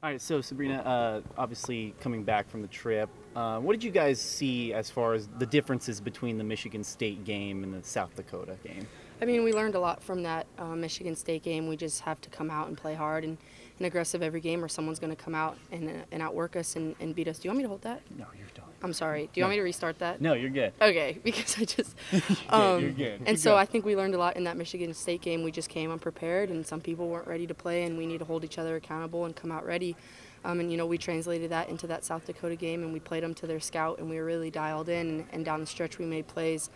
All right, so Sabrina, obviously coming back from the trip, what did you guys see as far as the differences between the Michigan State game and the South Dakota game? I mean, we learned a lot from that Michigan State game. We just have to come out and play hard and aggressive every game, or someone's going to come out and outwork us and beat us. Do you want me to hold that? No, you're done. I'm sorry. Do you want me to restart that? No, you're good. Okay, because I just. You're good. And so I think we learned a lot in that Michigan State game. We just came unprepared, and some people weren't ready to play, and we need to hold each other accountable and come out ready. We translated that into that South Dakota game, and we played them to their scout, and we were really dialed in. And down the stretch, we made plays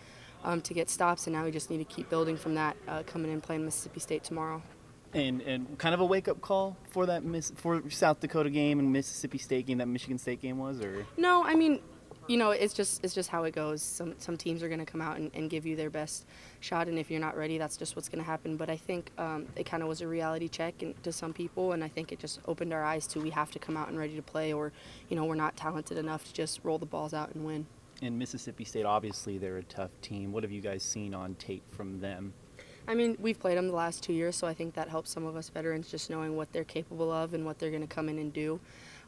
to get stops, and now we just need to keep building from that coming in playing Mississippi State tomorrow. And kind of a wake up call for that for South Dakota game and Mississippi State game, that Michigan State game was, or No, I mean, it's just how it goes. Some teams are going to come out and give you their best shot, and if you're not ready, that's just what's going to happen. But I think it kind of was a reality check to some people, and I think it just opened our eyes to we have to come out and ready to play, or we're not talented enough to just roll the balls out and win. in Mississippi State, obviously they're a tough team. What have you guys seen on tape from them? I mean, we've played them the last 2 years, so I think that helps some of us veterans just knowing what they're capable of and what they're going to come in and do.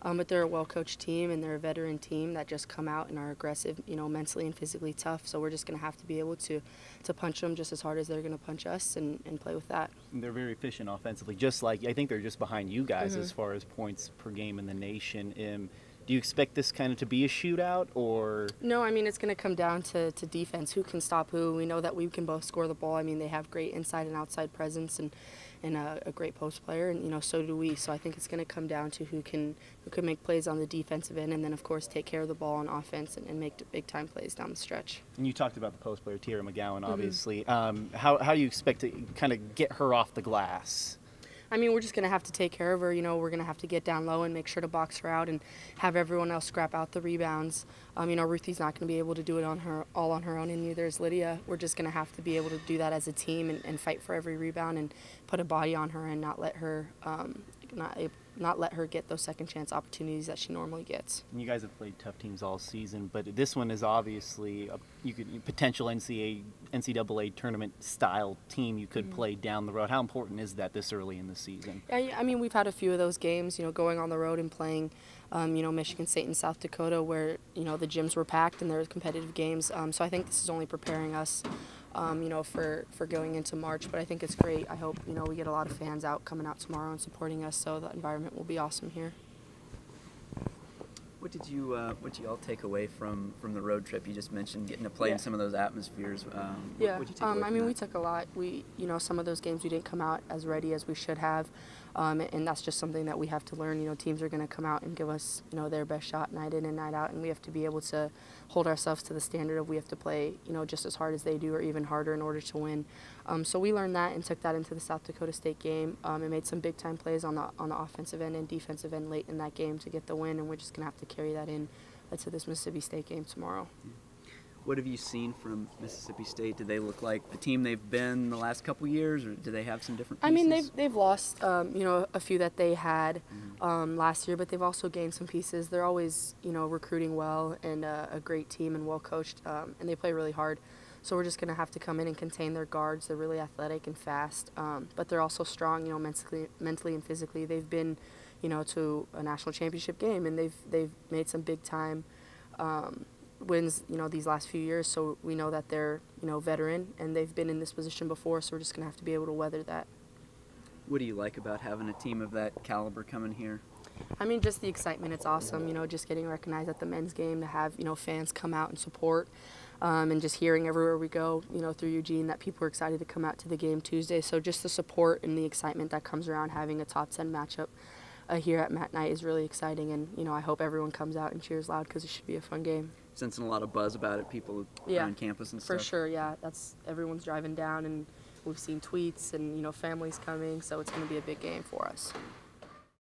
But they're a well-coached team, and they're a veteran team that just come out and are aggressive, mentally and physically tough. So we're just going to have to be able to punch them just as hard as they're going to punch us and play with that. And they're very efficient offensively, just like I think they're just behind you guys as far as points per game in the nation. Do you expect this kind of to be a shootout, or? No, I mean, it's going to come down to defense. Who can stop who? We know that we can both score the ball. I mean, they have great inside and outside presence and a great post player, and so do we. So I think it's going to come down to who can make plays on the defensive end, and then of course take care of the ball on offense and make big time plays down the stretch. And you talked about the post player, Tierra McGowan, obviously. How do you expect to kind of get her off the glass? I mean, we're just going to have to take care of her. We're going to have to get down low and make sure to box her out and have everyone else scrap out the rebounds. Ruthie's not going to be able to do it all on her own, and neither is Lydia. We're just going to have to be able to do that as a team and fight for every rebound and put a body on her and not let her not let her get those second chance opportunities that she normally gets. And you guys have played tough teams all season, but this one is obviously a potential NCAA tournament style team you could play down the road. How important is that this early in the season? Yeah, I mean, we've had a few of those games, going on the road and playing, Michigan State and South Dakota where, the gyms were packed and there were competitive games. So I think this is only preparing us, for going into March. But I think it's great. I hope, we get a lot of fans out coming out tomorrow and supporting us, so the environment will be awesome here. What did you all take away from the road trip? You just mentioned getting to play in some of those atmospheres. Yeah, what did you take away I from mean, that? we took a lot. Some of those games we didn't come out as ready as we should have, and that's just something that we have to learn. Teams are going to come out and give us, their best shot night in and night out, and we have to be able to hold ourselves to the standard of we have to play, just as hard as they do or even harder in order to win. So we learned that and took that into the South Dakota State game and made some big time plays on the offensive end and defensive end late in that game to get the win, and we're just going to have to carry that in to this Mississippi State game tomorrow. What have you seen from Mississippi State? Do they look like the team they've been the last couple years, or do they have some different pieces? I mean, they've lost, a few that they had last year, but they've also gained some pieces. They're always, recruiting well and a great team and well coached, and they play really hard. So we're just going to have to come in and contain their guards. They're really athletic and fast, but they're also strong, mentally and physically. They've been, to a national championship game, and they've made some big time wins, these last few years. So we know that they're, veteran, and they've been in this position before. So we're just going to have to be able to weather that. What do you like about having a team of that caliber coming here? I mean, just the excitement. It's awesome, just getting recognized at the men's game, to have, fans come out and support, and just hearing everywhere we go, through Eugene, that people are excited to come out to the game Tuesday. So just the support and the excitement that comes around having a top 10 matchup here at Matt Night is really exciting, and, I hope everyone comes out and cheers loud because it should be a fun game. Sensing a lot of buzz about it, people on campus and stuff? For sure, yeah. Everyone's driving down, and we've seen tweets and, families coming, so it's going to be a big game for us.